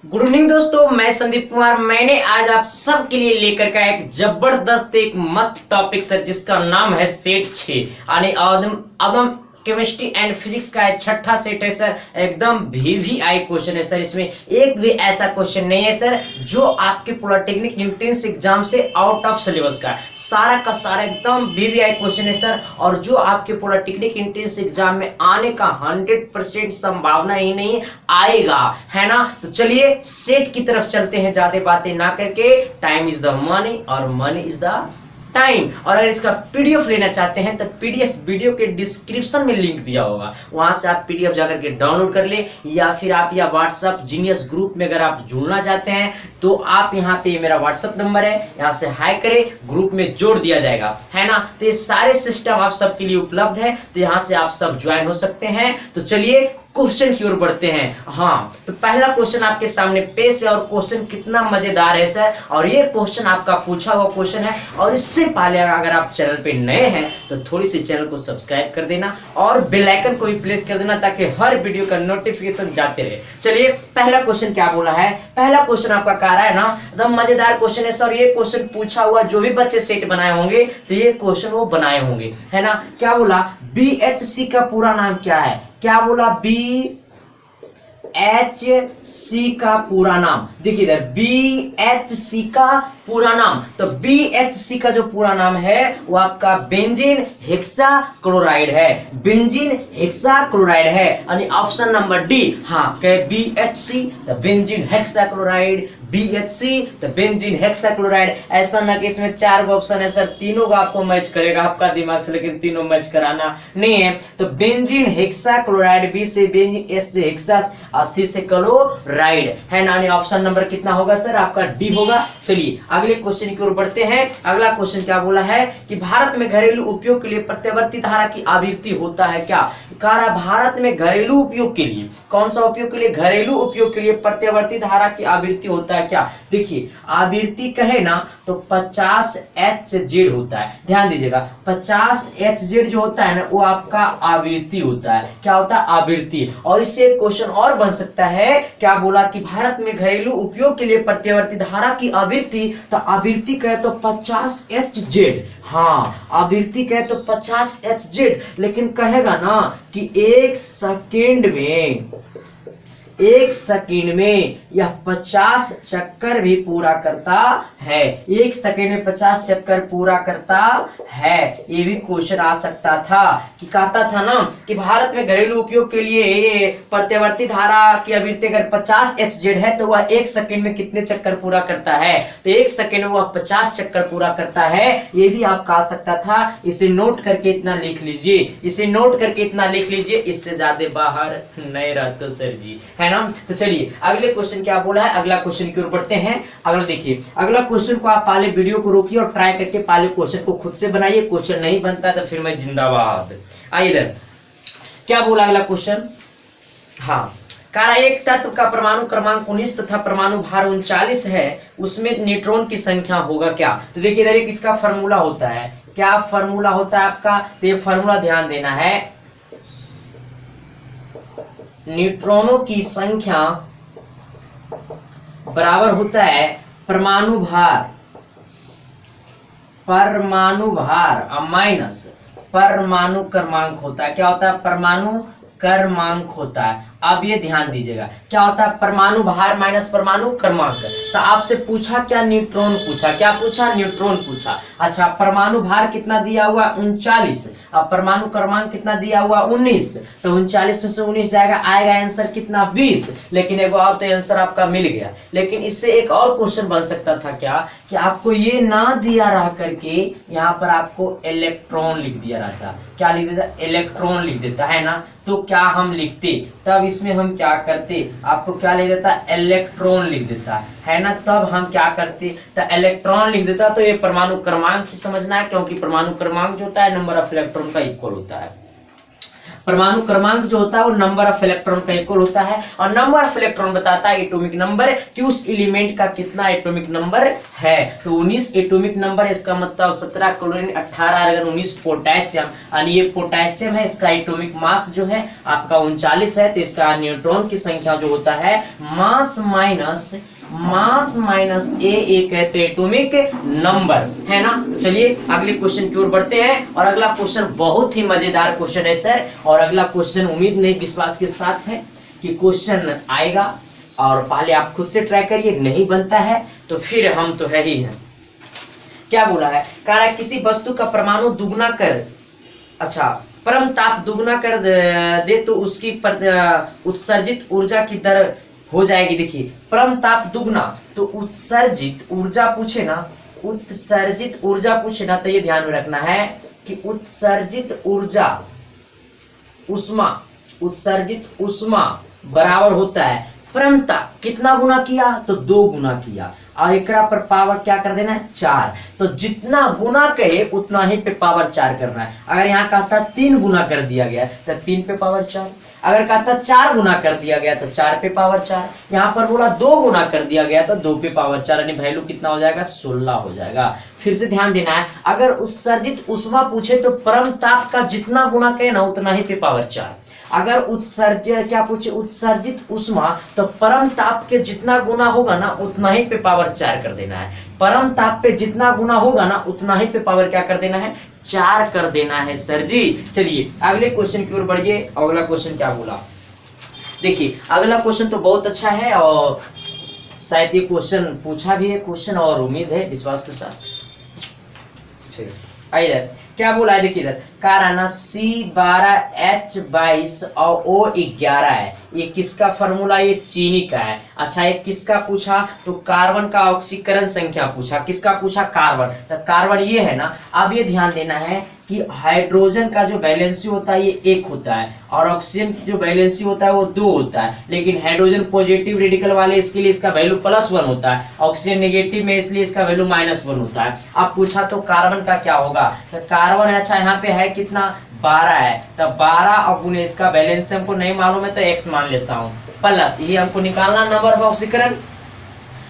Good evening दोस्तों, मैं संदीप कुमार। मैंने आज आप सब के लिए लेकर का एक जबरदस्त एक मस्त टॉपिक सर, जिसका नाम है सेट 6 यानी आदम केमिस्ट्री एंड फिजिक्स का छठा सेट है सर। एकदम VVI क्वेश्चन है सर। इसमें एक भी ऐसा क्वेश्चन नहीं है सर जो आपके पॉलिटेक्निक एंट्रेंस एग्जाम से आउट ऑफ सिलेबस का। सारा का सारा एकदम VVI क्वेश्चन है सर, और जो आपके पॉलिटेक्निक एंट्रेंस एग्जाम में आने का 100% संभावना ही नहीं आएगा, है ना। तो चलिए सेट की तरफ चलते हैं, ज्यादा बातें ना करके। टाइम इज द मनी और मनी इज द टाइम। और अगर इसका पीडीएफ लेना चाहते हैं तो पीडीएफ वीडियो के डिस्क्रिप्शन में लिंक दिया होगा, वहां से आप पीडीएफ जाकर के डाउनलोड कर ले, या फिर आप या व्हाट्सएप जीनियस ग्रुप में अगर आप जुड़ना चाहते हैं तो आप यहाँ पे मेरा व्हाट्सएप नंबर है, यहाँ से हाई करें, ग्रुप में जोड़ दिया जाएगा, है ना। तो ये सारे सिस्टम आप सबके लिए उपलब्ध है, तो यहाँ से आप सब ज्वाइन हो सकते हैं। तो चलिए क्वेश्चन की ओर बढ़ते हैं। हाँ, तो पहला क्वेश्चन आपके सामने पेश है, और क्वेश्चन कितना मजेदार है सर। और ये क्वेश्चन आपका पूछा हुआ क्वेश्चन है, और इससे पहले अगर आप चैनल पे नए हैं तो थोड़ी सी चैनल को सब्सक्राइब कर देना और बेल आइकन को भी प्रेस कर देना, ताकि हर वीडियो का नोटिफिकेशन जाते रहे। चलिए पहला क्वेश्चन क्या बोला है। पहला क्वेश्चन आपका कह रहा है ना, एकदम मजेदार क्वेश्चन है सर। ये क्वेश्चन पूछा हुआ, जो भी बच्चे सेट बनाए होंगे तो ये क्वेश्चन वो बनाए होंगे, है ना। क्या बोला, BHC का पूरा नाम क्या है। क्या बोला, BHC का पूरा नाम। देखिए इधर BHC का पूरा नाम, तो BHC का जो पूरा नाम है वो आपका बेंजीन हेक्सा क्लोराइड है। बेंजीन हेक्सा क्लोराइड है, यानी ऑप्शन नंबर डी। हाँ, BHC the benzene hexa chloride, BHC the benzene hexa chloride. ऐसा ना कि इसमें 4 गो ऑप्शन है सर, तीनों का आपको मैच करेगा आपका दिमाग से, लेकिन तीनों मैच कराना नहीं है। तो बेंजीन हेक्सा क्लोराइड, B से बेंजीन, S से हेक्सा, C से क्लोराइड, है ना। ऑप्शन नंबर कितना होगा सर, आपका डी होगा। चलिए अगले क्वेश्चन की ओर बढ़ते हैं। अगला क्वेश्चन क्या बोला है कि भारत में घरेलू उपयोग के लिए प्रत्यावर्ती धारा की आवृत्ति होता है क्या। कहा भारत में घरेलू उपयोग के लिए, कौन सा उपयोग के लिए, घरेलू उपयोग के लिए प्रत्यावर्ती धारा की आवृत्ति होता है क्या। देखिए आवृत्ति कहे ना तो 50 Hz होता है। ध्यान दीजिएगा, 50 Hz जो होता है ना वो आपका आवृत्ति होता है। क्या होता है, आवृत्ति। और इससे क्वेश्चन और बन सकता है, क्या बोला कि भारत में घरेलू उपयोग के लिए प्रत्यावर्ती धारा की आवृत्ति, तो आवृत्ति कहे तो 50 Hz। हाँ, आवृत्ति कहे तो 50 Hz, लेकिन कहेगा ना कि एक सेकंड में यह 50 चक्कर भी पूरा करता है। एक सेकंड में 50 चक्कर पूरा करता है। ये भी क्वेश्चन आ सकता था कि कहता था ना कि भारत में घरेलू उपयोग के लिए प्रत्यावर्ती धारा की आवृत्ति अगर 50 Hz है तो वह एक सेकंड में कितने चक्कर पूरा करता है, तो एक सेकंड में वह 50 चक्कर पूरा करता है। ये भी आपका आ सकता था। इसे नोट करके इतना लिख लीजिए, इसे नोट करके इतना लिख लीजिए, इससे ज्यादा बाहर नहीं रहते सर जी, है ना। तो चलिए अगले क्वेश्चन क्या बोला है, अगला क्वेश्चन की ओर बढ़ते हैं। अगला देखिए, अगला क्वेश्चन को आप पहले वीडियो को रोकिए और ट्राई करके पहले क्वेश्चन को खुद से बनाइए। क्वेश्चन नहीं बनता तो फिर मैं जिंदाबाद। आइए इधर क्या बोला अगला क्वेश्चन। हाँ, कहा एक तत्व का परमाणु क्रमांक 19 तथा परमाणु भार 39 है, उसमें न्यूट्रॉन की संख्या होगा क्या। तो देखिए इधर एक इसका फॉर्मूला होता है। क्या फॉर्मूला होता है आपका, तो ये फॉर्मूला ध्यान देना है। न्यूट्रॉनों की संख्या बराबर होता है परमाणु भार माइनस परमाणु क्रमांक होता है। क्या होता है, परमाणु क्रमांक होता है। अब ये ध्यान दीजिएगा, क्या होता है, परमाणु भार माइनस परमाणु क्रमांक। तो आपसे पूछा क्या, न्यूट्रॉन पूछा। क्या पूछा, न्यूट्रॉन पूछा। अच्छा, परमाणु भार कितना दिया हुआ, 39। अब परमाणु क्रमांक कितना दिया हुआ, 19। तो 39 से 19 जाएगा, आएगा आंसर कितना, 20। लेकिन एक और तो आंसर आपका मिल गया। लेकिन इससे एक और क्वेश्चन बन सकता था क्या, कि आपको ये ना दिया रह करके यहाँ पर आपको इलेक्ट्रॉन लिख दिया रहता। क्या लिख देता, इलेक्ट्रॉन लिख देता, है ना। तो क्या हम लिखते, तब इसमें हम क्या करते, आपको क्या लिख देता, इलेक्ट्रॉन लिख देता, है ना। तब हम क्या करते, तो इलेक्ट्रॉन लिख देता। तो ये परमाणु क्रमांक ही समझना है, क्योंकि परमाणु क्रमांक जो होता है नंबर ऑफ इलेक्ट्रॉन का इक्वल होता है। परमाणु क्रमांक जो होता है वो नंबर ऑफ इलेक्ट्रॉन का इक्वल होता है, और नंबर ऑफ इलेक्ट्रॉन बताता है एटॉमिक नंबर कि उस एलिमेंट का कितना एटॉमिक नंबर है। तो 19 एटॉमिक नंबर है, इसका मतलब 17 क्लोरीन, 18 आर्गन, 19 पोटेशियम, यानी ये पोटेशियम है, इसका एटॉमिक मास जो है आपका 39 है। तो इसका न्यूट्रॉन की संख्या जो होता है मास माइनस ए एक है, तो एटॉमिक नंबर है ना। चलिए अगले क्वेश्चन की ओर बढ़ते हैं, और अगला क्वेश्चन बहुत ही मजेदार क्वेश्चन है सर, और अगला क्वेश्चन उम्मीद नहीं विश्वास के साथ है कि क्वेश्चन आएगा, और पहले आप खुद से ट्राई करिए, नहीं बनता है तो फिर हम तो है ही हैं। क्या बोला है, कह रहा है किसी वस्तु का परमाणु दुगना कर, अच्छा परम ताप दुगना कर दे तो उसकी उत्सर्जित ऊर्जा की दर हो जाएगी। देखिए परम ताप दुगना, तो उत्सर्जित ऊर्जा पूछे ना, उत्सर्जित ऊर्जा पूछे ना, तो ये ध्यान में रखना है कि उत्सर्जित ऊर्जा उत्सर्जित उष्मा बराबर होता है परम ताप, कितना गुना किया तो 2 गुना किया, और एकरा पर पावर क्या कर देना है 4, तो जितना गुना कहे उतना ही पे पावर 4 करना है। अगर यहाँ कहता 3 गुना कर दिया गया तो 3 पे पावर 4, अगर कहता 4 गुना कर दिया गया तो 4 पे पावर 4, यहाँ पर बोला 2 गुना कर दिया गया तो 2 पे पावर 4, यानी वैल्यू कितना हो जाएगा 16 हो जाएगा। फिर से ध्यान देना है, अगर उत्सर्जित उष्मा पूछे तो परम ताप का जितना गुना कहे ना उतना ही पे पावर 4, अगर उत्सर्जित उष्मा तो परम ताप के जितना गुना होगा ना उतना ही पे पावर 4 कर देना है, परम ताप पे जितना गुना होगा ना उतना ही पे पावर क्या कर देना है 4 कर देना है सर जी। चलिए अगले क्वेश्चन की ओर बढ़िए, अगला क्वेश्चन क्या बोला, देखिए अगला क्वेश्चन तो बहुत अच्छा है, और शायद ये क्वेश्चन पूछा भी है क्वेश्चन, और उम्मीद है विश्वास के साथ। आइए क्या बोला है, देखिए इधर कारण C12H22 और O11 है, ये किसका फॉर्मूला, ये चीनी का है। अच्छा ये किसका पूछा, तो कार्बन का ऑक्सीकरण संख्या पूछा, किसका पूछा कार्बन, तो कार्बन ये है ना। अब ये ध्यान देना है कि हाइड्रोजन का जो वैलेंसी होता है ये 1 होता है, और ऑक्सीजन की जो वैलेंसी होता है वो 2 होता है, लेकिन हाइड्रोजन पॉजिटिव रेडिकल वाले इसके लिए इसका वैल्यू +1 होता है, ऑक्सीजन नेगेटिव में इसलिए इसका वैल्यू -1 होता है। अब पूछा तो कार्बन का क्या होगा, तो कार्बन अच्छा यहाँ पे है कितना 12 है, तो 12 और गुने इसका बैलेंस हमको नहीं मालूम है तो x मान लेता हूँ, प्लस ये हमको निकालना नंबर ऑफ ऑक्सीकरण।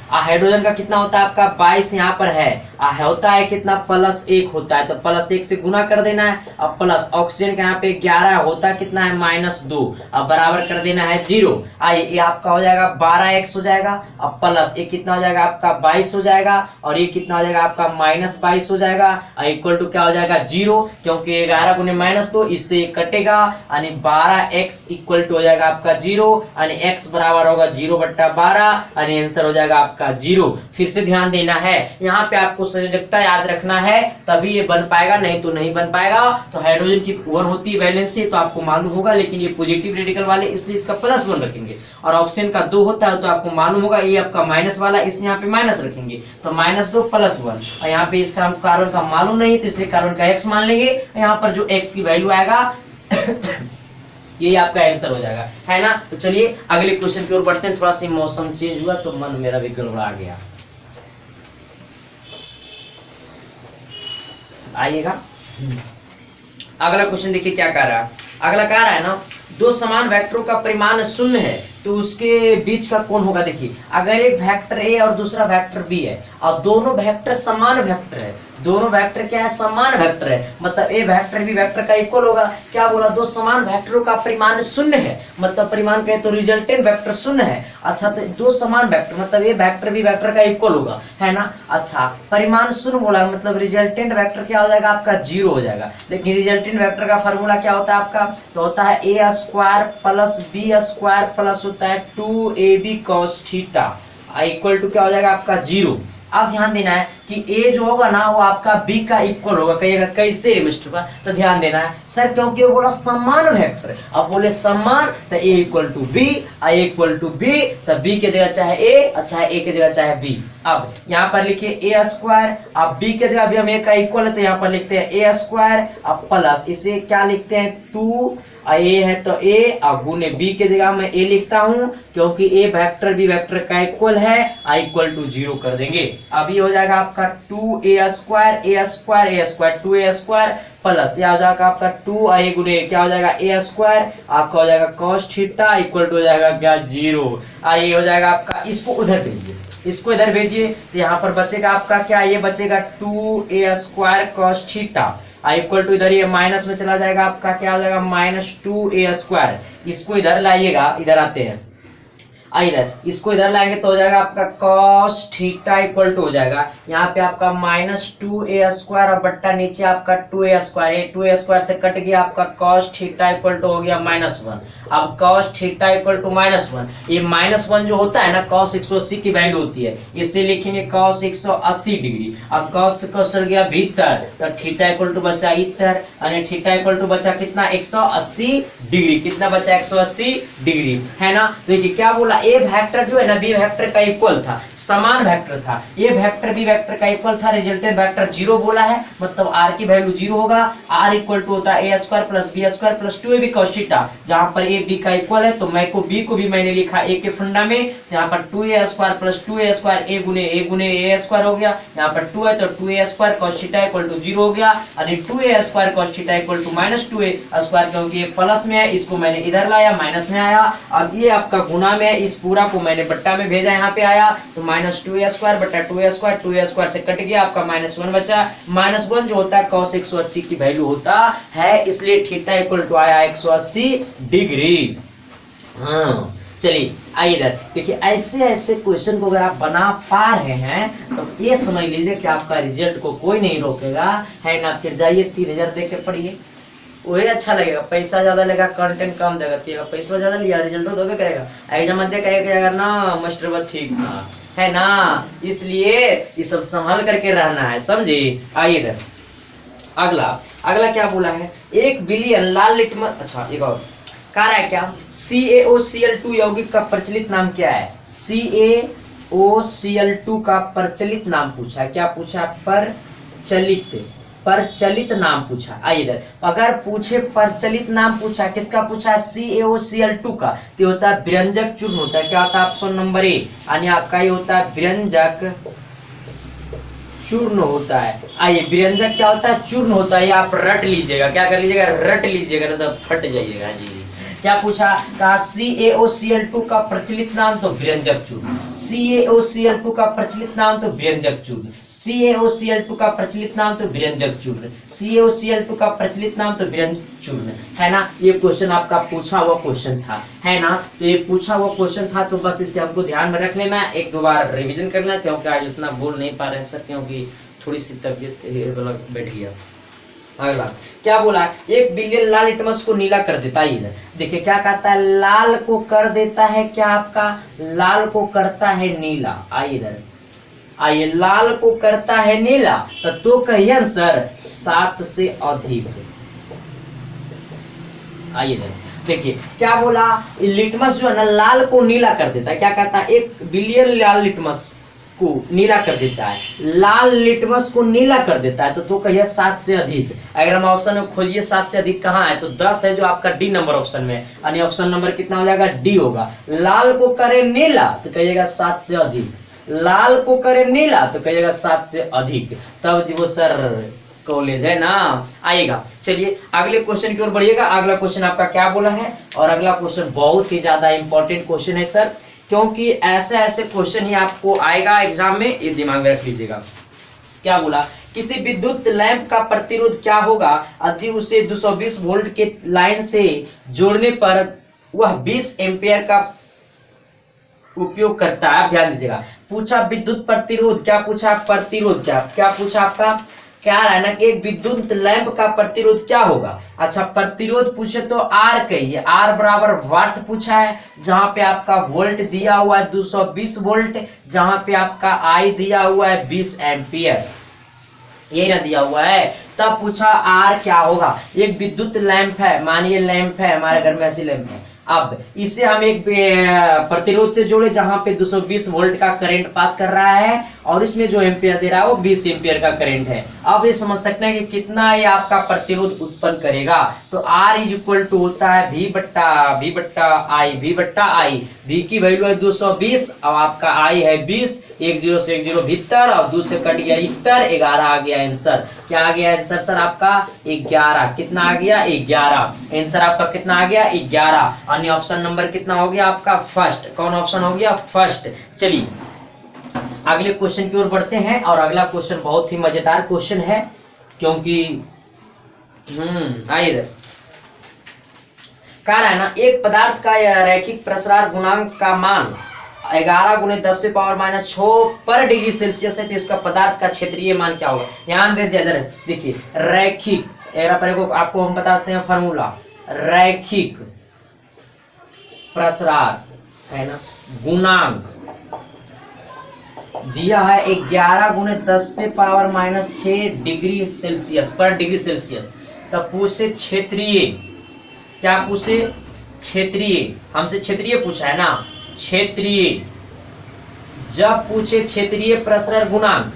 हाइड्रोजन का कितना होता है आपका 22 यहाँ पर है, होता है कितना +1 होता है, तो +1 से गुना कर देना है, अब प्लस ऑक्सीजन का यहाँ पे 11 होता है कितना है -2, अब बराबर कर देना है 0। ये आपका हो जाएगा 12x हो जाएगा, अब प्लस ये कितना हो जाएगा आपका 22 हो जाएगा, और ये कितना हो जाएगा आपका -22 हो जाएगा, इक्वल टू क्या हो जाएगा 0, क्योंकि 11 गुने -2 इससे कटेगा, यानी 12x इक्वल टू हो जाएगा आपका 0, यानी x बराबर होगा 0/12, यानी आंसर हो जाएगा आपका 0। फिर से ध्यान देना है, यहाँ पे आपको संयोजकता याद रखना है तभी ये बन पाएगा, नहीं तो नहीं बन पाएगा। तो हाइड्रोजन की 1 होती है वैलेंसी तो आपको मालूम होगा, लेकिन ये पॉजिटिव रेडिकल वाले इसलिए इसका +1 रखेंगे, और ऑक्सीजन का 2 होता है तो आपको मालूम होगा ये आपका माइनस वाला, इसलिए यहाँ पे माइनस रखेंगे, तो -2 +1, और यहाँ पे इसका कार्बन का मालूम नहीं तो इसलिए कार्बन का x मान लेंगे, यहाँ पर जो x की वैल्यू आएगा ये आपका आंसर हो जाएगा, है ना। तो चलिए अगले क्वेश्चन की ओर बढ़ते हैं, थोड़ा सा मौसम चेंज हुआ तो मन मेरा भी गड़बड़ा गया, आइएगा। अगला क्वेश्चन देखिए क्या कह रहा है, अगला कह रहा है ना 2 समान वेक्टरों का परिमाण 0 है तो उसके बीच का कौन होगा। देखिए अगर एक वेक्टर ए और दूसरा वेक्टर बी है, और दोनों वेक्टर समान वेक्टर है, दोनों वेक्टर क्या है समान वेक्टर है, मतलब ए वेक्टर बी वेक्टर का इक्वल होगा। क्या बोला 2 समान वेक्टरों का परिमाण 0 है, मतलब परिमाण कहे तो रिजल्टेंट वेक्टर 0 है। अच्छा तो 2 समान वेक्टर मतलब ए वेक्टर बी वेक्टर का इक्वल होगा, है ना। अच्छा परिमाण 0 बोला मतलब रिजल्टेंट वेक्टर क्या हो जाएगा आपका 0 हो जाएगा, लेकिन रिजल्टेंट वेक्टर का फॉर्मूला क्या होता है आपका, तो होता है a² + b² प्लस होता है 2ab cos theta equal to क्या हो जाएगा आपका 0। अब ध्यान देना है कि a जो होगा ना वो आपका b का इक्वल होगा, कहिएगा कैसे मिस्टर का, तो ध्यान देना है सर क्योंकि वो बोला समान वेक्टर, अब बोले समान तो a equal to b, a equal to b, तो b के जगह चाहे a, अच्छा a के जगह चाहे b। अब यहाँ पर लिखिए a², अब b के जगह भी हम a का इक्वल है तो यहाँ पर लिखते हैं a², अब प्लस इसे क्या लिखते हैं 2 ए है तो ए, और गुने बी के जगह मैं ए लिखता हूं क्योंकि ए वेक्टर बी वेक्टर का इक्वल है, आई इक्वल टू 0 कर देंगे। अब ये हो जाएगा आपका 2a square 2a square plus ये हो जाएगा आपका 2 a गुने क्या हो जाएगा a स्क्वायर, आपका हो जाएगा cos थीटा इक्वल टू हो जाएगा क्या 0। ये हो जाएगा आपका, इसको उधर भेजिए, इसको इधर भेजिए तो यहाँ पर बचेगा आपका क्या, ये बचेगा 2a square cos theta equal to इधर ये माइनस में चला जाएगा आपका क्या हो जाएगा -2a स्क्वायर। इसको इधर लाइएगा, इधर आते हैं, इधर इसको इधर लाएंगे तो हो जाएगा आपका cos थीटा इक्वल टू हो जाएगा यहाँ पे आपका -2a स्क्वायर और बट्टा नीचे आपका 2a स्क्वायर, ये 2a स्क्वायर से कट गया आपका cos थीटा इक्वल टू हो गया -1। अब cos थीटा इक्वल टू -1, ये -1 जो होता है ना cos 180 की वैल्यू होती है, इससे लिखेंगे cos 180 डिग्री। अब cos को चल गया भीतर तो थीटा इक्वल टू बचा इधर, यानी थीटा इक्वल टू बचा कितना 180 डिग्री, कितना बचा 180 डिग्री है ना। देखिए क्या बोला, ए वेक्टर जो है ना बी वेक्टर का इक्वल था, समान वेक्टर था, ए वेक्टर बी वेक्टर का इक्वल था, रिजल्टेंट वेक्टर 0 बोला है, मतलब आर की वैल्यू 0 होगा। आर इक्वल टू होता है A square plus B square plus 2ab cos theta, जहां पर ए बी का इक्वल है तो मैं को बी को भी मैंने लिखा ए के फंडा में, यहाँ पर 2a square plus 2a square ए गुने ए स्क्वायर हो गया, यहाँ पर 2 है तो 2a square cos theta equal to 0 हो गया, यानी 2a square cos theta equal to -2a square, क्योंकि ये प्लस में है इसको मैंने इधर लाया माइनस में आया। अब ये आपका गुना में है, इस पूरा को मैंने बट्टा में भेजा, यहाँ पे आया तो -2a स्क्वायर बट्टा 2a स्क्वायर से कट गया आपका -1 बचा। -1 जो होता है cos 180 की वैल्यू होता है, इसलिए थीटा इक्वल टू आया 180 डिग्री। हाँ चलिए आइए इधर देखिए, ऐसे ऐसे क्वेश्चन को अगर आप बना पा रहे हैं तो ये समझ लीजिए कि आपका रिजल्ट को कोई नहीं रोकेगा, है ना। फिर जाइए 3000 दे के पढ़िए, वही अच्छा लगेगा, पैसा ज्यादा लगेगा कंटेंट कम देगा, पैसा ज्यादा लिया रिजल्ट तो करेगा, एग्जाम मध्य कहेगा ना मास्टर बस ठीक था, है ना। इसलिए ये सब संभाल करके रहना है, समझे। आइए इधर अगला क्या बोला है, 1 बिलियन लाल लिटमस, अच्छा एक और कह रहा है क्या, CaOCl2 यौगिक का प्रचलित नाम क्या है। CaOCl2 का प्रचलित नाम पूछा है, क्या पूछा, प्रचलित नाम पूछा। आइए इधर, अगर पूछे प्रचलित नाम पूछा, किसका पूछा है, CaOCl2 का, तो होता है व्यंजक चूर्ण होता है, क्या होता है ऑप्शन नंबर ए, यानी आपका ये होता है व्यंजक चूर्ण होता है। आइए व्यंजक क्या होता है, चूर्ण होता है, ये आप रट लीजिएगा, क्या कर लीजिएगा, रट लीजिएगा, नहीं तो फट जाइएगा जी। क्या पूछा, कहा CaOCl2 का प्रचलित नाम तो व्यंजक चूर्ण, CaOCl2 का प्रचलित नाम तो व्यंजक चूर्ण, CaOCl2 का प्रचलित नाम तो व्यंजक चूर्ण, CaOCl2 का प्रचलित नाम तो व्यंजक चूर्ण, है ना। ये क्वेश्चन आपका पूछा हुआ क्वेश्चन था, है ना। तो ये पूछा हुआ क्वेश्चन था, तो बस इसे हमको ध्यान में रख लेना, एक दो बार रिविजन करना, क्योंकि आज उतना बोल नहीं पा रहे सर, क्योंकि थोड़ी सी तबियत बैठ गया। अगला क्या बोला, 1 बिलियन लाल लिटमस को नीला कर देता है। देखिए क्या कहता है, लाल को कर देता है क्या, आपका लाल को करता है नीला। आइए इधर, आइए लाल को करता है नीला, तो कहिए सर 7 से अधिक। आइए इधर देखिए क्या बोला, लिटमस जो है ना लाल को नीला कर देता है, क्या कहता है 1 बिलियन लाल लिटमस को नीला कर देता है, लाल लिटमस को नीला कर देता है, तो कहिए 7 से अधिक। अगर हम ऑप्शन में खोजिए 7 से अधिक कहाँ है, तो 10 है जो आपका डी नंबर ऑप्शन में, यानी ऑप्शन नंबर कितना हो जाएगा, डी होगा। लाल को करे नीला तो कहिएगा 7 से अधिक, लाल को करे नीला तो कहिएगा 7 से अधिक, तब जी वो सर कॉलेज है ना आएगा। चलिए अगले क्वेश्चन की ओर बढ़िएगा। अगला क्वेश्चन आपका क्या बोला है, और अगला क्वेश्चन बहुत ही ज्यादा इंपॉर्टेंट क्वेश्चन है सर, क्योंकि ऐसे ऐसे क्वेश्चन ही आपको आएगा एग्जाम में, ये दिमाग में रख लीजिएगा। क्या बोला, किसी विद्युत लैंप का प्रतिरोध क्या होगा यदि उसे 220 वोल्ट के लाइन से जोड़ने पर वह 20 एम्पियर का उपयोग करता है। आप ध्यान दीजिएगा, पूछा विद्युत प्रतिरोध, क्या पूछा, प्रतिरोध क्या पूछा आपका, क्या है ना कि एक विद्युत लैंप का प्रतिरोध क्या होगा। अच्छा प्रतिरोध पूछे तो आर कहिए, आर बराबर वाट पूछा है, जहां पे आपका वोल्ट दिया हुआ है 220 वोल्ट, जहां पे आपका आई दिया हुआ है 20 एम्पियर, ये ना दिया हुआ है। तब पूछा आर क्या होगा, एक विद्युत लैंप है, मानिए लैंप है हमारे घर में, ऐसी लैंप है, अब इसे हम एक प्रतिरोध से जोड़े जहां पे 220 वोल्ट का करंट पास कर रहा है, और इसमें जो एम्पियर दे रहा है वो 20 एम्पियर का करंट है। अब ये समझ सकते हैं कि कितना ये आपका प्रतिरोध उत्पन्न करेगा। तो R इज इक्वल टू होता है V बट्टा I। V की वैल्यू है 220 और आपका I है 20। 1 0 से 1 0 भीतर और 2 से कट गया इतर 11 आ गया आंसर। क्या आ गया आंसर सर आपका 11। कितना आ गया 11। आंसर आपका कितना आ गया 11। अन्य ऑप्शन नंबर कितना हो गया आपका फर्स्ट। कौन ऑप्शन हो गया फर्स्ट। चलिए अगले क्वेश्चन की ओर बढ़ते हैं और अगला क्वेश्चन बहुत ही मजेदार क्वेश्चन है क्योंकि आइए कह रहा है ना एक पदार्थ का रैखिक प्रसार गुणांक का मान 11 गुने 10 से पावर माइनस 6 पर डिग्री सेल्सियस है तो इसका पदार्थ का क्षेत्रीय मान क्या होगा। ध्यान दे देखिए रैखिक आपको हम बताते हैं फॉर्मूला। रैखिक प्रसार है ना गुणांक दिया है 11 गुने 10 पे पावर माइनस 6 डिग्री सेल्सियस पर डिग्री सेल्सियस। तब पूछे क्षेत्रीय, क्या पूछे क्षेत्रीय, हमसे क्षेत्रीय पूछा है ना। क्षेत्रीय जब पूछे क्षेत्रीय प्रसरण गुणांक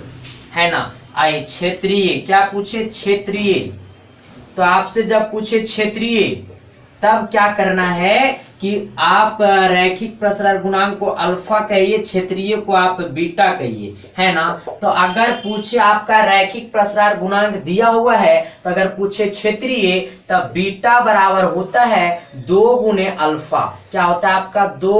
है ना। आए क्षेत्रीय क्या पूछे क्षेत्रीय, तो आपसे जब पूछे क्षेत्रीय तब क्या करना है कि आप रैखिक प्रसार गुणांक को अल्फा कहिए, क्षेत्रीय को आप बीटा कहिए, है ना। तो अगर पूछे आपका रैखिक प्रसार गुणांक दिया हुआ है तो अगर पूछे क्षेत्रीय तब बीटा बराबर होता है 2 गुने अल्फा। क्या होता है आपका 2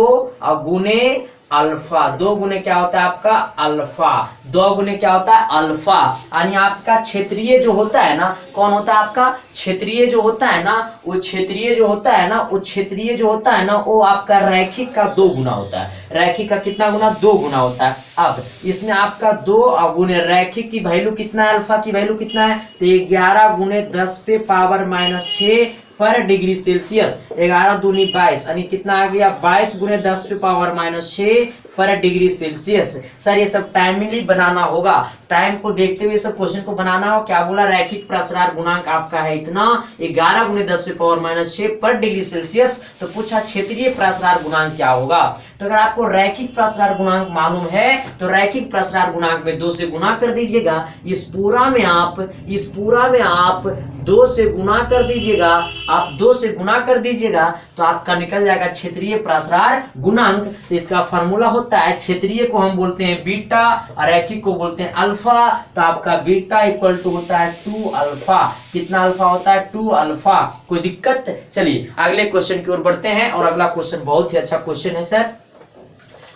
गुने अल्फा। 2 गुने क्या होता है आपका अल्फा। 2 गुने क्या होता है अल्फा। यानी आपका क्षेत्रीय जो होता है ना, कौन होता है आपका क्षेत्रीय जो होता है ना, वो क्षेत्रीय जो होता है ना, वो क्षेत्रीय जो होता है ना वो आपका रैखिक का 2 गुना होता है। रैखिक का कितना गुना 2 गुना होता है। अब इसमें आपका 2 गुने रैखिक की वैल्यू कितना है, अल्फा की वैल्यू कितना है, तो 11 गुने 10 पे पावर माइनस 6 पर डिग्री सेल्सियस। 11 दूनी 22 यानी कितना आ गया 22 गुने 10 पे पावर माइनस 6 पर डिग्री सेल्सियस। सर ये सब टाइमली बनाना होगा, टाइम को देखते हुए सब क्वेश्चन को बनाना हो। क्या बोला रैखिक प्रसार गुणांक आपका है इतना 11 गुने 10 पे पावर माइनस 6 पर डिग्री सेल्सियस। तो पूछा क्षेत्रीय प्रसार गुणांक क्या होगा। तो अगर आपको रैखिक प्रसार गुणांक मालूम है तो रैखिक प्रसार गुणांक में 2 से गुना कर दीजिएगा। इस पूरा में आप 2 से गुना कर दीजिएगा। आप 2 से गुना कर दीजिएगा तो आपका निकल जाएगा क्षेत्रीय प्रसार गुणांक। तो इसका फॉर्मूला होता है, क्षेत्रीय को हम बोलते हैं बीटा और रैखिक को बोलते हैं अल्फा। तो आपका बीटा इक्वल टू होता है 2 अल्फा। कितना अल्फा होता है 2 अल्फा। कोई दिक्कत। चलिए अगले क्वेश्चन की ओर बढ़ते हैं और अगला क्वेश्चन बहुत ही अच्छा क्वेश्चन है सर।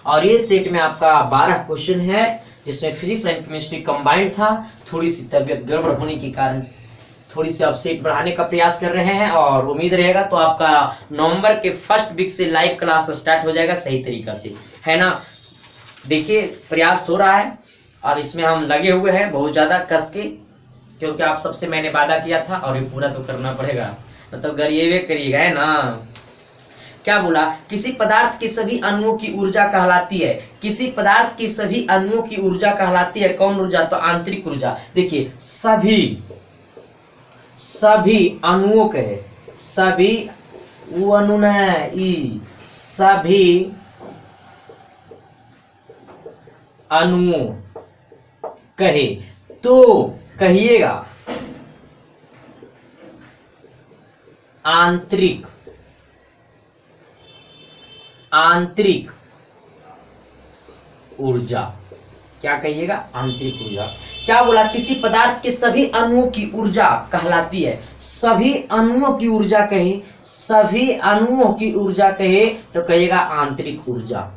और ये सेट में आपका 12 क्वेश्चन है जिसमें फिजिक्स एंड केमिस्ट्री कंबाइंड था। थोड़ी सी तबीयत गड़बड़ होने के कारण थोड़ी सी आप सेट बढ़ाने का प्रयास कर रहे हैं और उम्मीद रहेगा तो आपका नवंबर के फर्स्ट वीक से लाइव क्लास स्टार्ट हो जाएगा सही तरीका से, है ना। देखिए प्रयास हो रहा है और इसमें हम लगे हुए हैं बहुत ज्यादा कस के, क्योंकि आप सबसे मैंने वादा किया था और ये पूरा तो करना पड़ेगा, मतलब गरिएवे करिएगा, है ना। क्या बोला, किसी पदार्थ की सभी अणुओं की ऊर्जा कहलाती है। किसी पदार्थ की सभी अणुओं की ऊर्जा कहलाती है कौन ऊर्जा, तो आंतरिक ऊर्जा। देखिए सभी अणुओं के, सभी सभी अणुओं कहे तो कहिएगा आंतरिक ऊर्जा। क्या कहिएगा आंतरिक ऊर्जा। क्या बोला, किसी पदार्थ के सभी अणुओं की ऊर्जा कहलाती है। सभी अणुओं की ऊर्जा कहे, सभी अणुओं की ऊर्जा कहे तो कहिएगा आंतरिक ऊर्जा।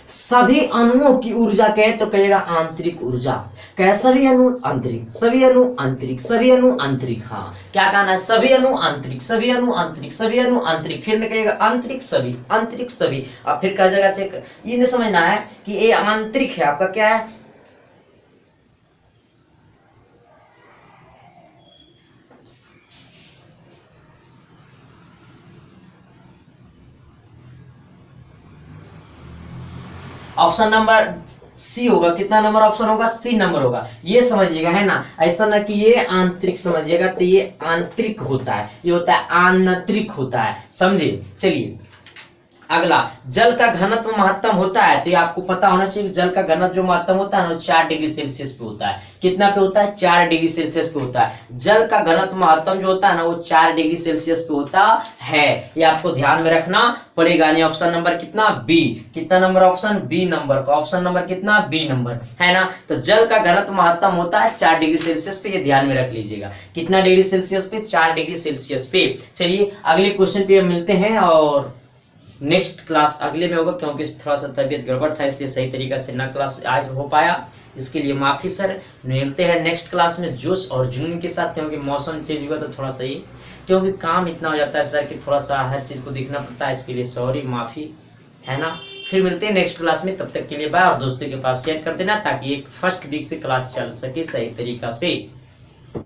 सभी अणुओं की ऊर्जा कहे तो कहिएगा आंतरिक ऊर्जा। कहे सभी अणु आंतरिक, सभी अणु आंतरिक, सभी अणु आंतरिक। हाँ क्या कहना है, सभी अणु आंतरिक, सभी अणु आंतरिक, सभी अणु आंतरिक। फिर ने कहेगा आंतरिक सभी, आंतरिक सभी। अब फिर कह जाएगा चेक, ये नहीं समझना है कि ये आंतरिक है आपका क्या है, ऑप्शन नंबर सी होगा। कितना नंबर ऑप्शन होगा, सी नंबर होगा। ये समझिएगा, है ना। ऐसा ना कि ये आंतरिक समझिएगा, तो ये आंतरिक होता है, ये होता है आंतरिक होता है, समझे। चलिए अगला, जल का घनत्व महत्तम होता है, तो ये आपको पता होना चाहिए कि जल का घनत्व जो महत्तम होता है ना 4 डिग्री सेल्सियस पे होता है। कितना पे होता है? 4 डिग्री सेल्सियस पे होता है। जल का घनत्व महत्तम जो होता है ना वो 4 डिग्री सेल्सियस पे होता है। ये आपको ध्यान में रखना पड़ेगा। यानी ऑप्शन नंबर कितना? बी। कितना नंबर? ऑप्शन बी नंबर का। ऑप्शन नंबर कितना? बी नंबर, है ना। तो जल का घनत्व महत्तम होता है 4 डिग्री सेल्सियस पे, ये ध्यान में रख लीजिएगा। कितना डिग्री सेल्सियस पे? 4 डिग्री सेल्सियस पे। चलिए अगले क्वेश्चन पे मिलते हैं और नेक्स्ट क्लास अगले में होगा, क्योंकि थोड़ा सा तबीयत गड़बड़ था इसलिए सही तरीका से ना क्लास आज हो पाया, इसके लिए माफी सर। मिलते हैं नेक्स्ट क्लास में जोश और जुनून के साथ, क्योंकि मौसम चेंज हुआ तो थोड़ा सही, क्योंकि काम इतना हो जाता है सर कि थोड़ा सा हर चीज़ को देखना पड़ता है, इसके लिए सॉरी, माफ़ी, है ना। फिर मिलते हैं नेक्स्ट क्लास में, तब तक के लिए बाय। और दोस्तों के पास शेयर कर देना ताकि एक फर्स्ट वीक से क्लास चल सके सही तरीका से।